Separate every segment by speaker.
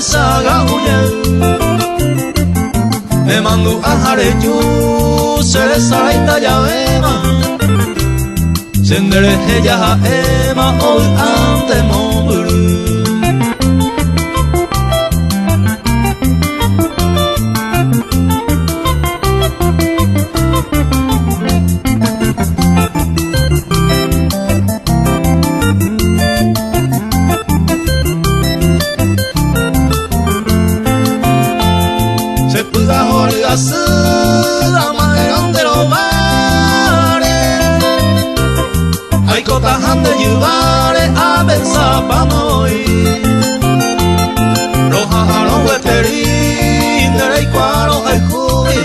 Speaker 1: saga uye me mandu a hareyu sere saraita ya ema sendere heya ha ema ol ante momuru tajante yubare a pensar pa noi roja aro weteri nerei kwaro ai kubi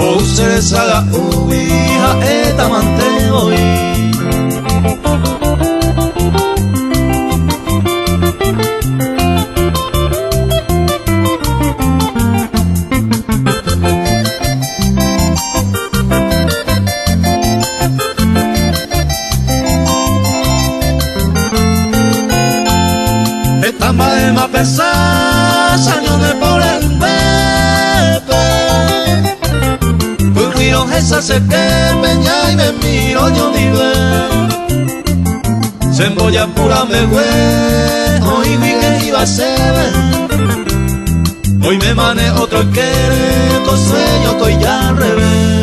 Speaker 1: o se saga ubi ha eta mantevoi Maema pesar, años de por el bebé. Un río esa se quemeña y me miro yo vive. Se embolla pura me hue, hoy vi que iba a ser. Hoy me mane otro que con sueño estoy ya al revés.